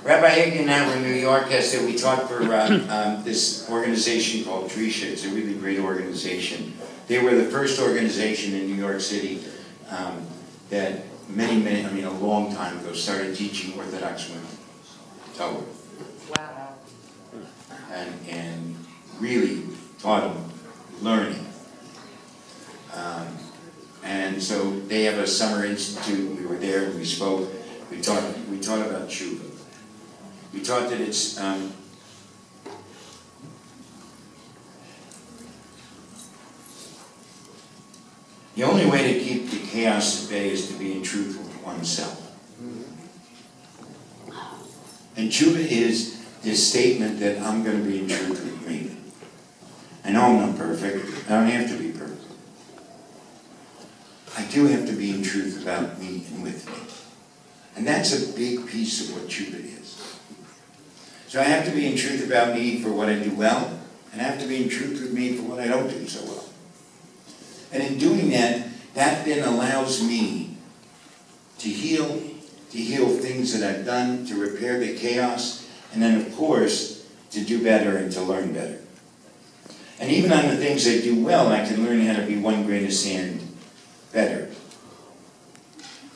Rabbi Hagenauer in New York has said we taught for this organization called Trisha. It's a really great organization. They were the first organization in New York City that a long time ago started teaching Orthodox women Torah. Wow. And really taught them learning. And so they have a summer institute. We were there and we spoke. We taught about tshuva. We taught that it's the only way to keep the chaos at bay is to be in truth with oneself. And tshuva is this statement that I'm going to be in truth with me. I know I'm not perfect. I don't have to be perfect. I do have to be in truth about me and with me. And that's a big piece of what tshuva is. So I have to be in truth about me for what I do well, and I have to be in truth with me for what I don't do so well. And in doing that, that then allows me to heal things that I've done, to repair the chaos, and then of course, to do better and to learn better. And even on the things I do well, I can learn how to be one grain of sand better.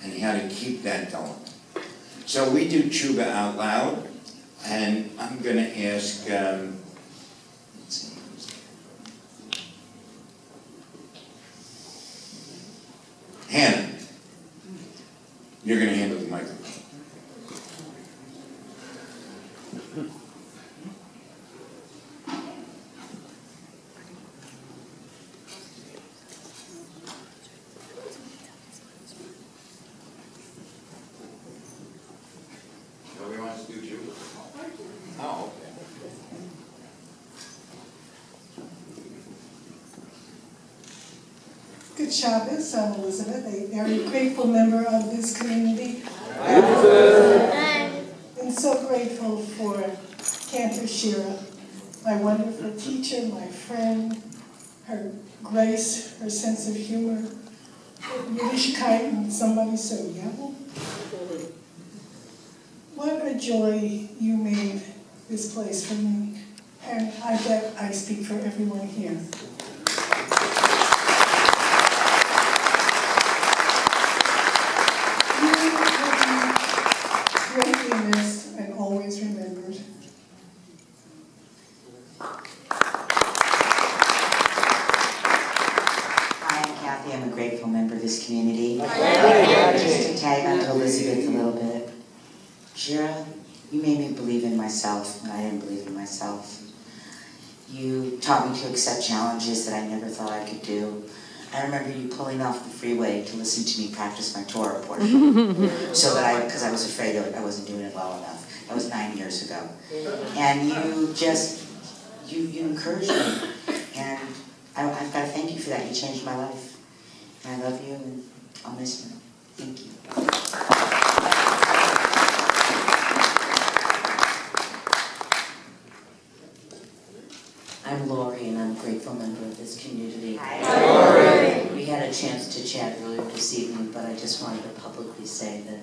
And how to keep that going. So we do tshuva out loud, and I'm going to ask, Hannah, you're going to handle the microphone. Nobody wants to do tshuva? Oh, okay. Good Shabbos, I'm Elizabeth, a very grateful member of this community. And so grateful for Cantor Shira, my wonderful teacher, my friend, her grace, her sense of humor, Yiddishkeit, and somebody so young. What a joy you made this place for me, and I bet I speak for everyone here. Greatly missed and always remembered. Hi, I'm Kathy. I'm a grateful member of this community. Just to tag on to Elizabeth a little bit. Shira, you made me believe in myself when I didn't believe in myself. You taught me to accept challenges that I never thought I could do. I remember you pulling off the freeway to listen to me practice my Torah portion, because I was afraid I wasn't doing it well enough. That was 9 years ago. And you encouraged me. And I've got to thank you for that. You changed my life. And I love you, and I'll miss you. Thank you. I'm Lori, and I'm a grateful member of this community. Hi, Lori. We had a chance to chat earlier this evening, but I just wanted to publicly say that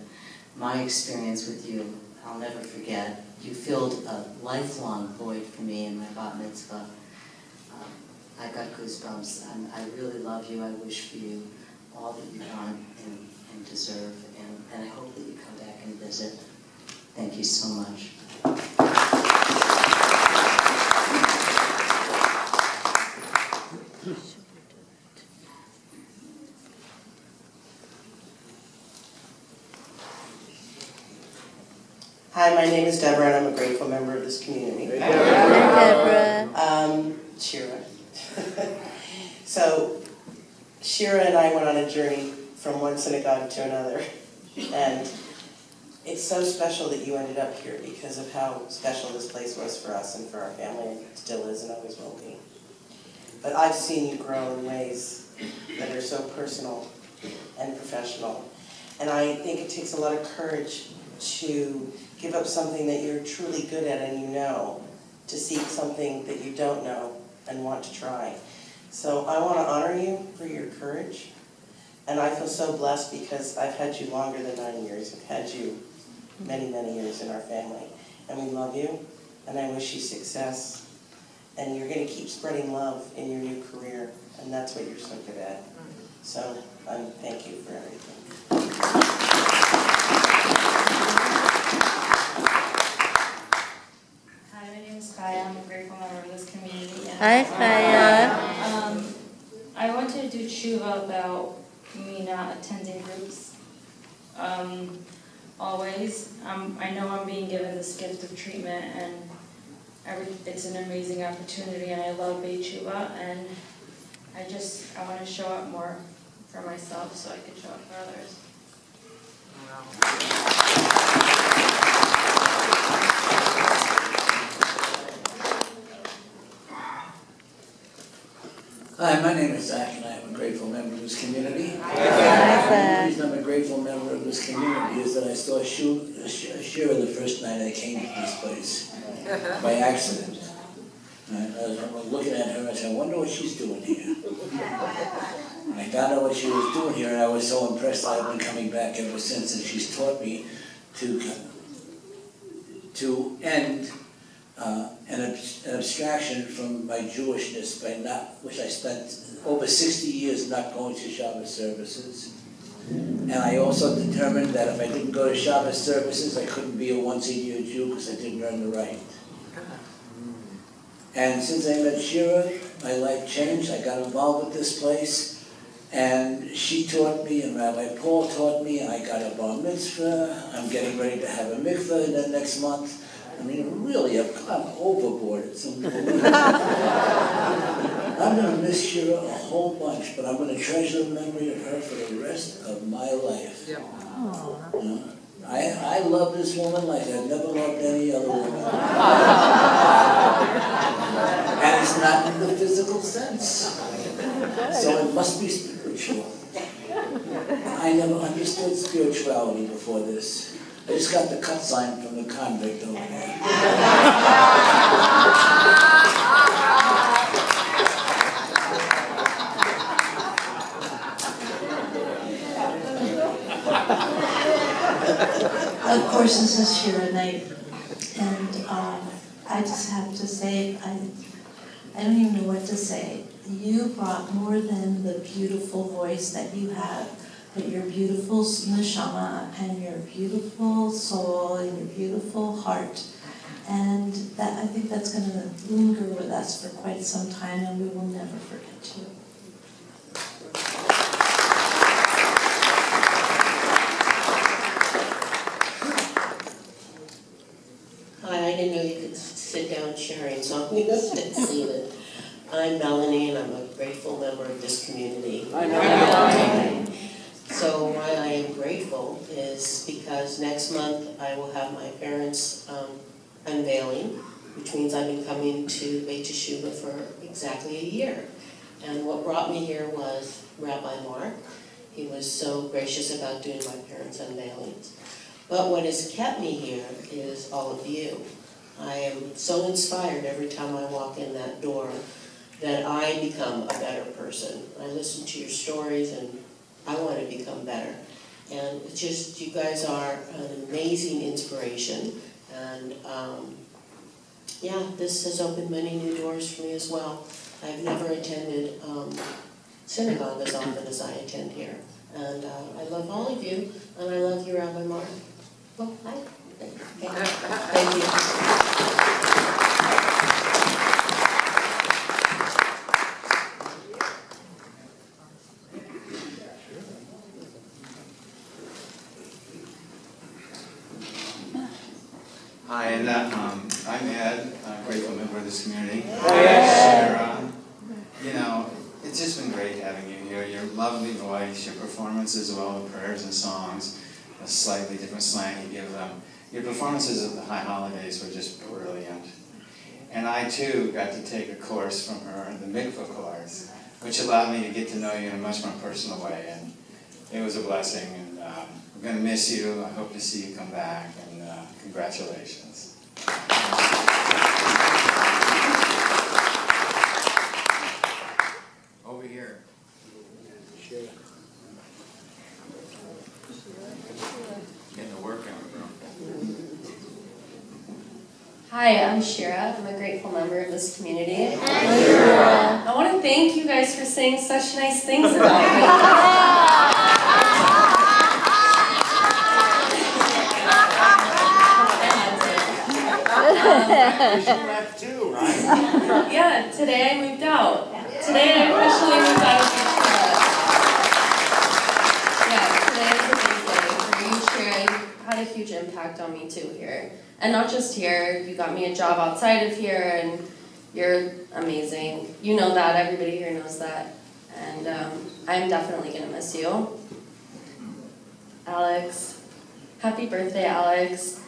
my experience with you, I'll never forget. You filled a lifelong void for me in my bat mitzvah. I got goosebumps. I really love you. I wish for you all that you want and deserve, and I hope that you come back and visit. Thank you so much. Hi, my name is Deborah, and I'm a grateful member of this community. Hi, Deborah. Shira. So, Shira and I went on a journey from one synagogue to another, and it's so special that you ended up here because of how special this place was for us and for our family, and still is and always will be. But I've seen you grow in ways that are so personal and professional, and I think it takes a lot of courage to give up something that you're truly good at and you know, to seek something that you don't know and want to try. So I want to honor you for your courage, and I feel so blessed because I've had you longer than 9 years. I've had you many, many years in our family. And we love you, and I wish you success. And you're going to keep spreading love in your new career, and that's what you're so good at. So, thank you for everything. Hi, my name is Kaya. I'm a grateful member of this community. Hi, Kaya. I wanted to do tshuva about me not attending groups. Always. I know I'm being given this gift of treatment, and it's an amazing opportunity, and I love Beit Tshuva, and I want to show up more for myself so I can show up for others. Hi, my name is Zach, and I am a grateful member of this community. The reason I'm a grateful member of this community is that I saw Shira the first night I came to this place, by accident. And I was looking at her, and I said, I wonder what she's doing here. And I found out what she was doing here, and I was so impressed I've been coming back ever since, and she's taught me to end an abstraction from my Jewishness which I spent over 60 years not going to Shabbat services. And I also determined that if I didn't go to Shabbat services, I couldn't be a once-a-year Jew because I didn't earn the right. And since I met Shira, my life changed. I got involved with this place, and she taught me, and Rabbi Paul taught me, and I got a bar mitzvah. I'm getting ready to have a mikveh in the next month. I mean, really, I've gone overboard. It's unbelievable. I'm going to miss Shira a whole bunch, but I'm going to treasure the memory of her for the rest of my life. Yeah. You know? I love this woman like I've never loved any other woman. And it's not in the physical sense. So it must be spiritual. I never understood spirituality before this. I just got the cut sign from the convict over there. Of course, this is Shira night, and I just have to say, I don't even know what to say. You brought more than the beautiful voice that you have, but your beautiful neshama and your beautiful soul and your beautiful heart. And that I think that's going to linger with us for quite some time, and we will never forget you. Hi, I didn't know you could sit down sharing, so I'm going to sit seated. I'm Melanie, and I'm a grateful member of this community. I know. So why I am grateful is because next month I will have my parents' unveiling, which means I've been coming to Beit Yeshuva for exactly a year. And what brought me here was Rabbi Mark. He was so gracious about doing my parents' unveilings. But what has kept me here is all of you. I am so inspired every time I walk in that door that I become a better person. I listen to your stories and I want to become better. And it's just, you guys are an amazing inspiration. And yeah, this has opened many new doors for me as well. I've never attended synagogue as often as I attend here. And I love all of you, and I love you, Rabbi Mark. Well, hi. Thank you. Hi, and I'm Ed, a grateful member of this community. Shira, you know, it's just been great having you here. Your lovely voice, your performances of all the prayers and songs, a slightly different slang you give them. Your performances at the high holidays were just brilliant. And I too got to take a course from her, the mikveh course, which allowed me to get to know you in a much more personal way. And it was a blessing. And we're going to miss you. I hope to see you come back. And congratulations. Over here. Getting the workout, bro. Hi, I'm Shira. I'm a grateful member of this community. I want to thank you guys for saying such nice things about me. left too, right? Yeah, today I moved out. Today I officially moved out of Florida. Yeah, today is a big day for you, Shira. You had a huge impact on me too here. And not just here, you got me a job outside of here, and you're amazing. You know that, everybody here knows that. And I'm definitely gonna miss you. Alex, happy birthday, Alex.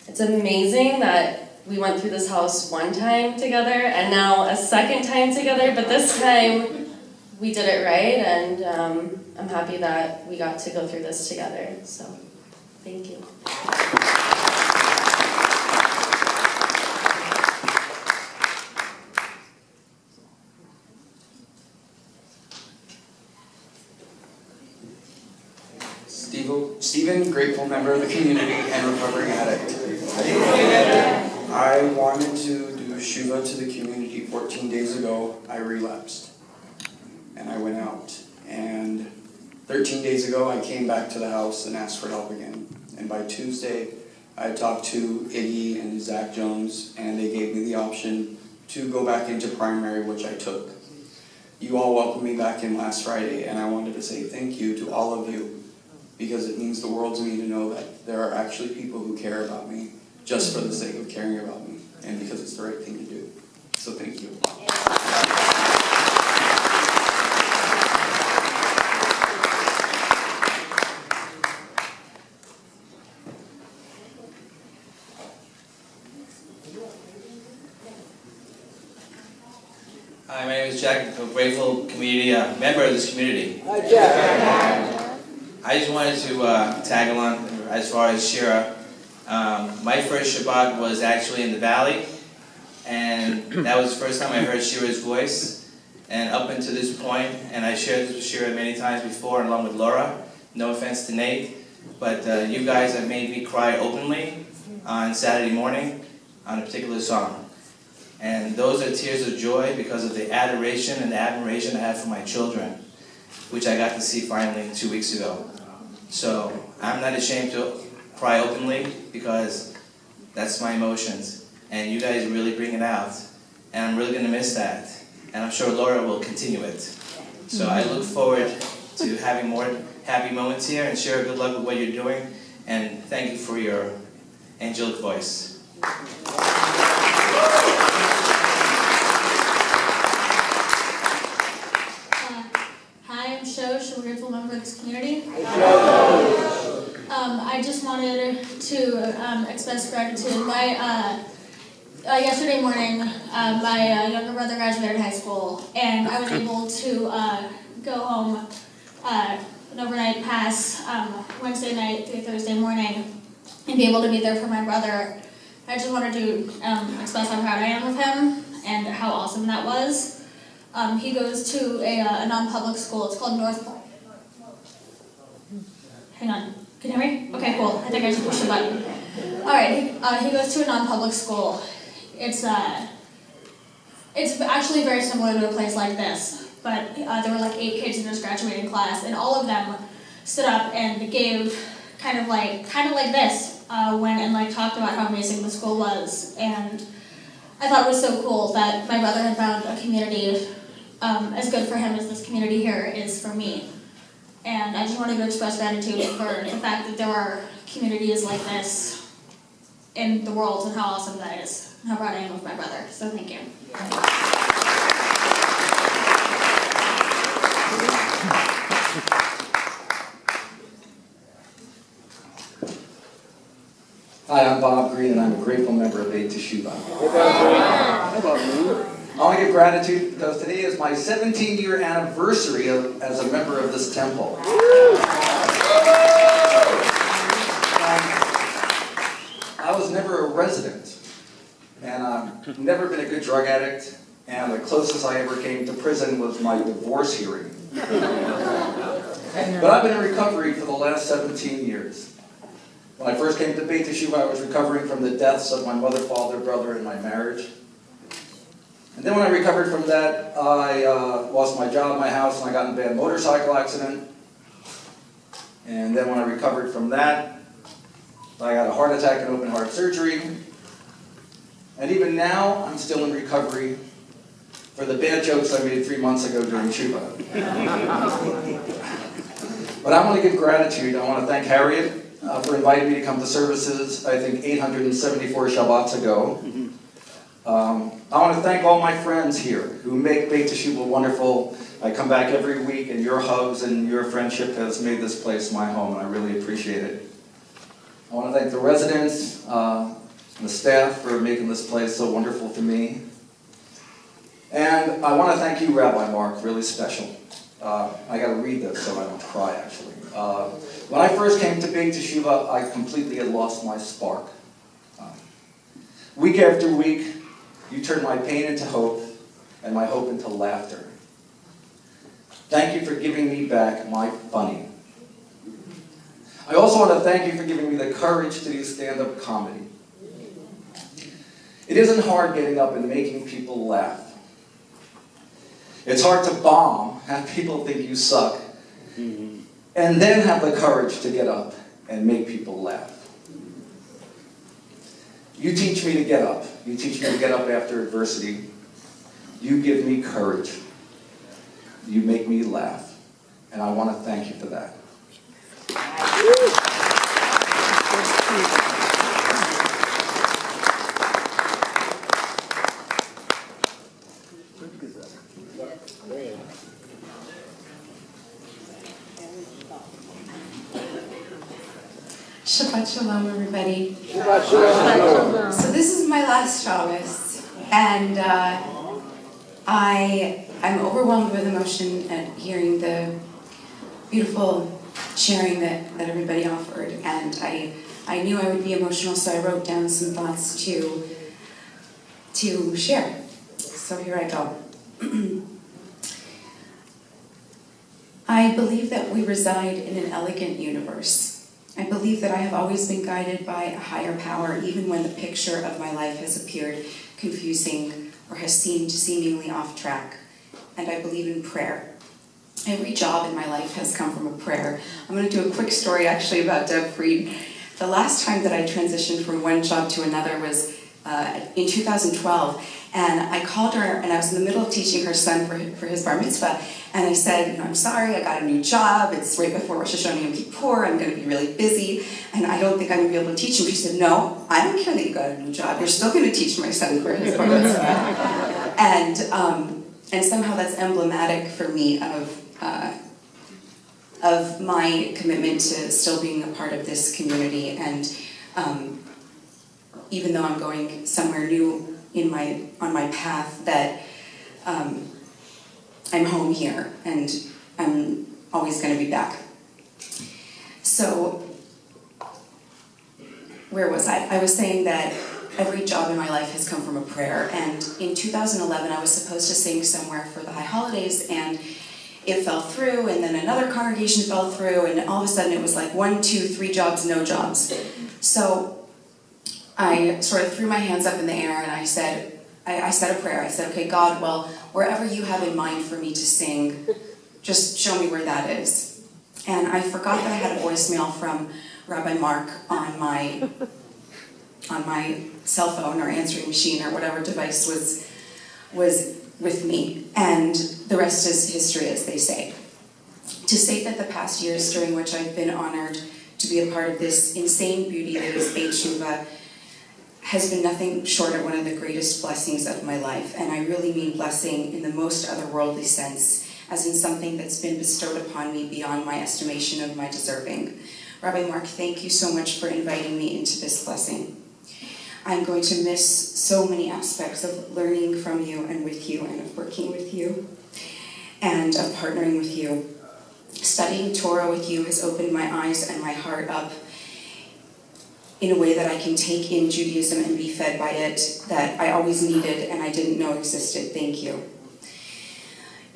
It's amazing that we went through this house one time together and now a second time together, but this time we did it right, and I'm happy that we got to go through this together, so thank you. Stephen, grateful member of the community and recovering addict. I wanted to do Shiva to the community 14 days ago. I relapsed and I went out. And 13 days ago I came back to the house and asked for help again. And by Tuesday I talked to Iggy and Zach Jones, and they gave me the option to go back into primary, which I took. You all welcomed me back in last Friday, and I wanted to say thank you to all of you, because it means the world to me to know that there are actually people who care about me just for the sake of caring about me, and because it's the right thing to do. So thank you. Hi, my name is Jack. I'm a grateful community member of this community. Hi, Jack. I just wanted to tag along as far as Shira. My first Shabbat was actually in the Valley, and that was the first time I heard Shira's voice. And up until this point, and I shared this with Shira many times before, along with Laura. No offense to Nate, but you guys have made me cry openly on Saturday morning on a particular song. And those are tears of joy because of the adoration and the admiration I have for my children, which I got to see finally 2 weeks ago. So I'm not ashamed to cry openly because that's my emotions. And you guys really bring it out. And I'm really going to miss that. And I'm sure Laura will continue it. So I look forward to having more happy moments here, and share good luck with what you're doing. And thank you for your angelic voice. Hi, I'm Shosh, a grateful member of this community. I just wanted to express gratitude. Yesterday morning, my younger brother graduated high school, and I was able to go home an overnight pass Wednesday night through Thursday morning and be able to be there for my brother. I just wanted to express how proud I am of him and how awesome that was. He goes to a non-public school. It's called North. Hang on. Can you hear me? Okay, cool. I think I just pushed the button. All right. He goes to a non-public school. It's actually very similar to a place like this, but there were like 8 kids in his graduating class, and all of them stood up and gave kind of like this and talked about how amazing the school was. And I thought it was so cool that my brother had found a community as good for him as this community here is for me. And I just wanted to express gratitude for the fact that there are communities like this in the world and how awesome that is, and how proud I am of my brother. So thank you. Hi, I'm Bob Green, and I'm a grateful member of BTS. I want to give gratitude because today is my 17-year anniversary as a member of this temple. I was never a resident, and I've never been a good drug addict, and the closest I ever came to prison was my divorce hearing. But I've been in recovery for the last 17 years. When I first came to Beit Yeshuva, I was recovering from the deaths of my mother, father, brother, and my marriage. And then when I recovered from that, I lost my job, my house, and I got in a bad motorcycle accident. And then when I recovered from that, I got a heart attack and open heart surgery. And even now, I'm still in recovery for the bad jokes I made 3 months ago during Shabbat. But I want to give gratitude. I want to thank Harriet for inviting me to come to services, I think 874 Shabbats ago. I want to thank all my friends here who make Beit Yeshuva wonderful. I come back every week, and your hugs and your friendship has made this place my home, and I really appreciate it. I want to thank the residents and the staff for making this place so wonderful to me. And I want to thank you, Rabbi Mark, really special. I got to read this so I don't cry, actually. When I first came to Beit Yeshuva, I completely had lost my spark. Week after week, you turned my pain into hope and my hope into laughter. Thank you for giving me back my funny. I also want to thank you for giving me the courage to do stand-up comedy. It isn't hard getting up and making people laugh. It's hard to bomb, have people think you suck, and then have the courage to get up and make people laugh. You teach me to get up. You teach me to get up after adversity. You give me courage. You make me laugh. And I want to thank you for that. Shabbat Shalom, everybody. Shabbat Shalom. So this is my last Shabbos, and I'm overwhelmed with emotion at hearing the beautiful sharing that everybody offered, and I knew I would be emotional, so I wrote down some thoughts to share. So here I go. I believe that we reside in an elegant universe. I believe that I have always been guided by a higher power, even when the picture of my life has appeared confusing or has seemed seemingly off track. And I believe in prayer. Every job in my life has come from a prayer. I'm going to do a quick story actually about Deb Fried. The last time that I transitioned from one job to another was in 2012. And I called her, and I was in the middle of teaching her son for his bar mitzvah, and I said, I'm sorry, I got a new job, it's right before Rosh Hashanah Yom Kippur, I'm going to be really busy, and I don't think I'm going to be able to teach him. She said, no, I don't care that you got a new job, you're still going to teach my son for his bar mitzvah. And somehow that's emblematic for me of my commitment to still being a part of this community, and even though I'm going somewhere new on my path, that I'm home here and I'm always going to be back. So, where was I? I was saying that every job in my life has come from a prayer, and in 2011 I was supposed to sing somewhere for the high holidays, and it fell through, and then another congregation fell through, and all of a sudden it was like 1, 2, 3 jobs, no jobs. So I sort of threw my hands up in the air and I said a prayer. I said, okay, God, well, wherever you have in mind for me to sing, just show me where that is. And I forgot that I had a voicemail from Rabbi Mark on my cell phone or answering machine or whatever device was with me. And the rest is history, as they say. To say that the past years during which I've been honored to be a part of this insane beauty that is Beit Yeshuva has been nothing short of one of the greatest blessings of my life. And I really mean blessing in the most otherworldly sense, as in something that's been bestowed upon me beyond my estimation of my deserving. Rabbi Mark, thank you so much for inviting me into this blessing. I'm going to miss so many aspects of learning from you and with you, and of working with you, and of partnering with you. Studying Torah with you has opened my eyes and my heart up in a way that I can take in Judaism and be fed by it, that I always needed and I didn't know existed. Thank you.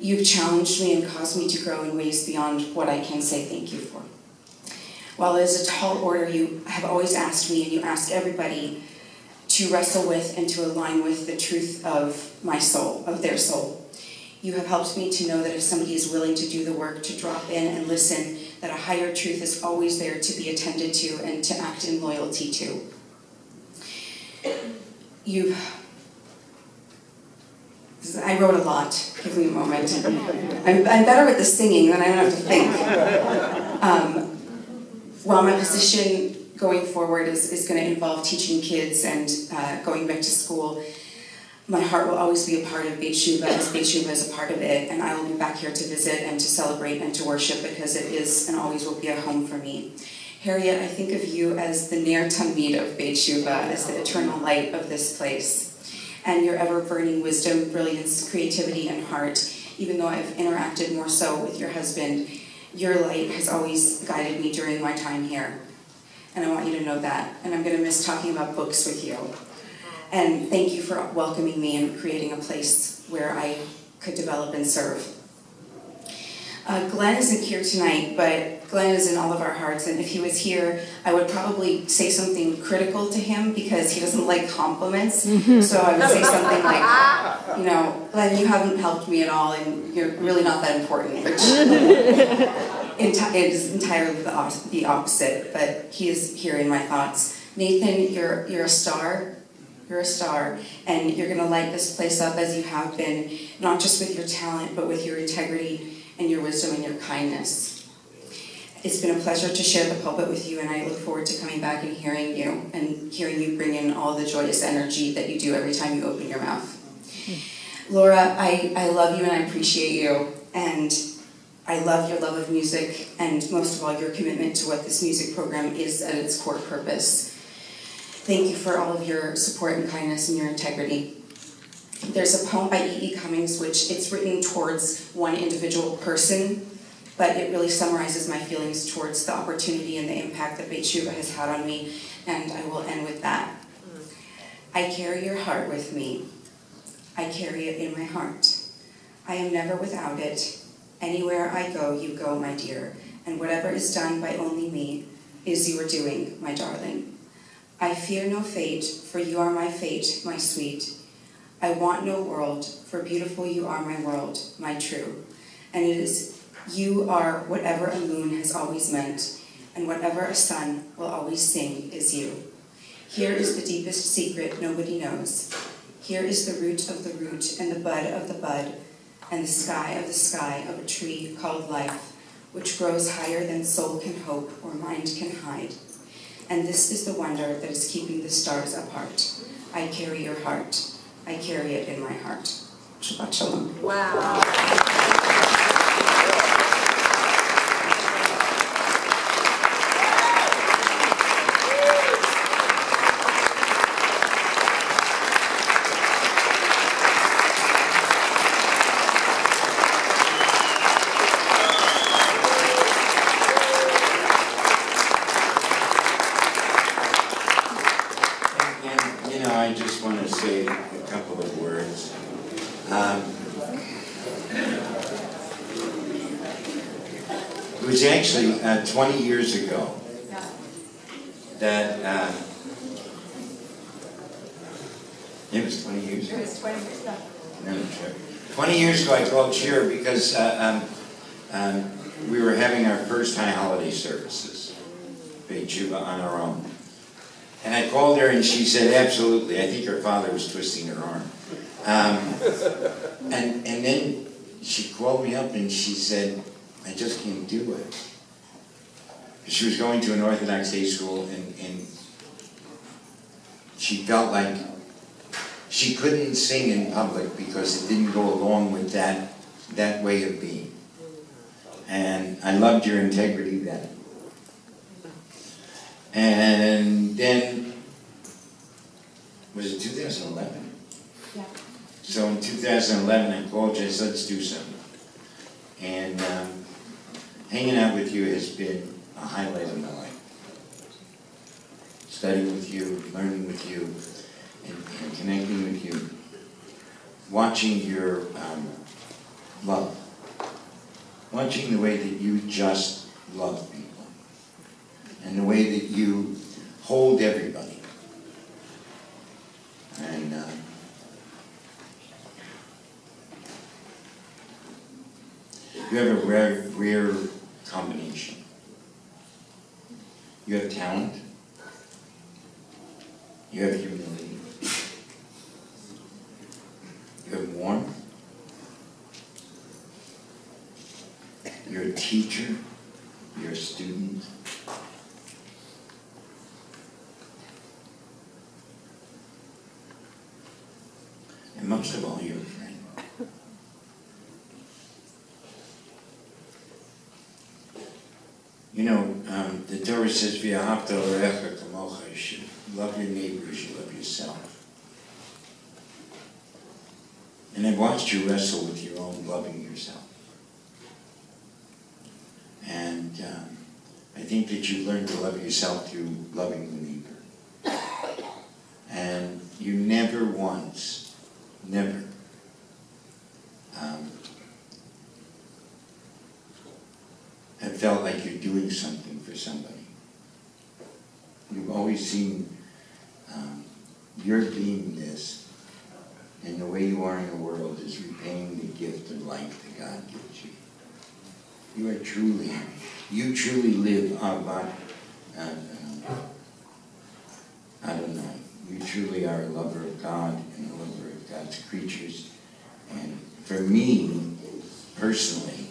You've challenged me and caused me to grow in ways beyond what I can say thank you for. While it is a tall order, you have always asked me, and you ask everybody, to wrestle with and to align with the truth of my soul, of their soul. You have helped me to know that if somebody is willing to do the work, to drop in and listen, that a higher truth is always there to be attended to and to act in loyalty to. I wrote a lot. Give me a moment. I'm better at the singing, then I don't have to think. While my position going forward is going to involve teaching kids and going back to school, my heart will always be a part of Beit Shuvah, as Beit Shuvah is a part of it, and I will be back here to visit and to celebrate and to worship because it is and always will be a home for me. Harriet, I think of you as the Ner Tamid of Beit Shuvah, as the eternal light of this place. And your ever-burning wisdom, brilliance, creativity, and heart, even though I've interacted more so with your husband, your light has always guided me during my time here. And I want you to know that. And I'm going to miss talking about books with you. And thank you for welcoming me and creating a place where I could develop and serve. Glenn isn't here tonight, but Glenn is in all of our hearts, and if he was here, I would probably say something critical to him because he doesn't like compliments. So I would say something like, you know, Glenn, you haven't helped me at all, and you're really not that important, which is entirely the opposite, but he is here in my thoughts. Nathan, you're a star. You're a star, and you're going to light this place up as you have been, not just with your talent, but with your integrity and your wisdom and your kindness. It's been a pleasure to share the pulpit with you, and I look forward to coming back and hearing you bring in all the joyous energy that you do every time you open your mouth. Laura, I love you and I appreciate you, and I love your love of music, and most of all, your commitment to what this music program is at its core purpose. Thank you for all of your support and kindness and your integrity. There's a poem by E.E. Cummings, which it's written towards one individual person, but it really summarizes my feelings towards the opportunity and the impact that Beit Shuvah has had on me, and I will end with that. I carry your heart with me. I carry it in my heart. I am never without it. Anywhere I go, you go, my dear, and whatever is done by only me is your doing, my darling. I fear no fate, for you are my fate, my sweet. I want no world, for beautiful you are my world, my true. And it is you are whatever a moon has always meant, and whatever a sun will always sing is you. Here is the deepest secret nobody knows. Here is the root of the root, and the bud of the bud, and the sky of a tree called life, which grows higher than soul can hope or mind can hide. And this is the wonder that is keeping the stars apart. I carry your heart. I carry it in my heart. Shabbat shalom. Wow. I just want to say a couple of words. It was actually 20 years ago that, it was 20 years ago? It was 20 years ago. No, sure. 20 years ago I called Shira because we were having our first high holiday services, Beit Shuvah, on our own. And I called her and she said, absolutely. I think her father was twisting her arm. And then she called me up and she said, I just can't do it. She was going to an Orthodox day school and she felt like she couldn't sing in public because it didn't go along with that way of being. And I loved your integrity then. And then, was it 2011? Yeah. So in 2011, I called you and said, let's do something. And hanging out with you has been a highlight of my life. Studying with you, learning with you, and connecting with you. Watching your love. Watching the way that you just love people. and the way that you hold everybody. And you have a rare combination. You have talent, you have humility, you have warmth, you're a teacher, you're a student. And most of all, you're a friend. You know, the Torah says, "V'ahavta l'orecha kamocha," you should love your neighbor as you love yourself. And I've watched you wrestle with your own loving yourself. And I think that you learned to love yourself through loving the neighbor. And you never once, never, have felt like you're doing something for somebody. You've always seen your beingness and the way you are in the world is repaying the gift of life that God gives you. You truly live Adonai. You truly are a lover of God and a lover of God's creatures. And for me, personally,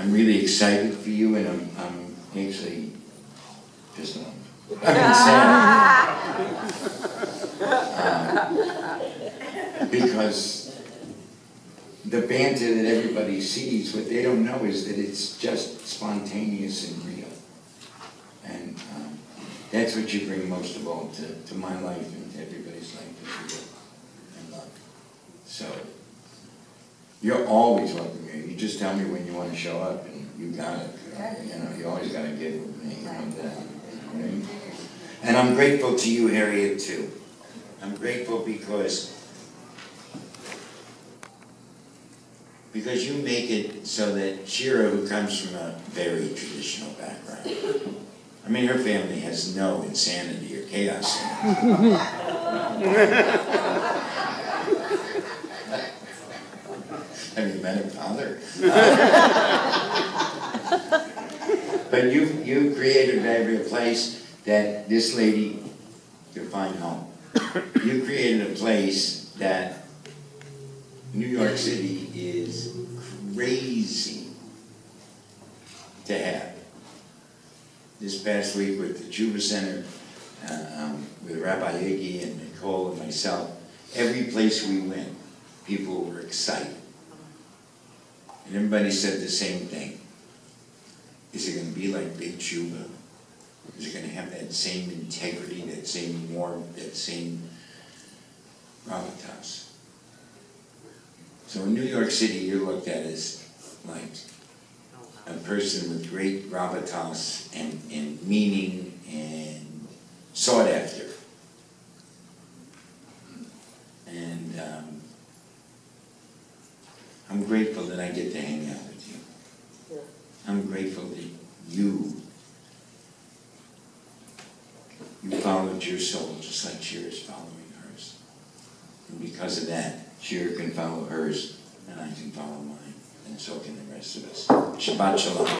I'm really excited for you, and I'm actually just sad. Because the banter that everybody sees, what they don't know is that it's just spontaneous and real. And that's what you bring most of all to my life and to everybody's life, is real and love. So, you're always welcome here. You just tell me when you want to show up, and you got it. You always got to get it with me. Right? And I'm grateful to you, Harriet, too. I'm grateful because you make it so that Shira, who comes from a very traditional background, I mean, her family has no insanity or chaos in it. Have you met her father? But you created a place that this lady could find home. You created a place that New York City is crazy to have. This past week with the Chuba Center, with Rabbi Iggy and Nicole and myself, every place we went, people were excited. And everybody said the same thing. Is it going to be like Big Chuba? Is it going to have that same integrity, that same warmth, that same gravitas? So in New York City, you're looked at as like a person with great gravitas and meaning and sought after. And I'm grateful that I get to hang out with you. I'm grateful that you followed your soul just like Shira's following hers. And because of that, Shira can follow hers, and I can follow mine, and so can the rest of us. Shabbat Shalom.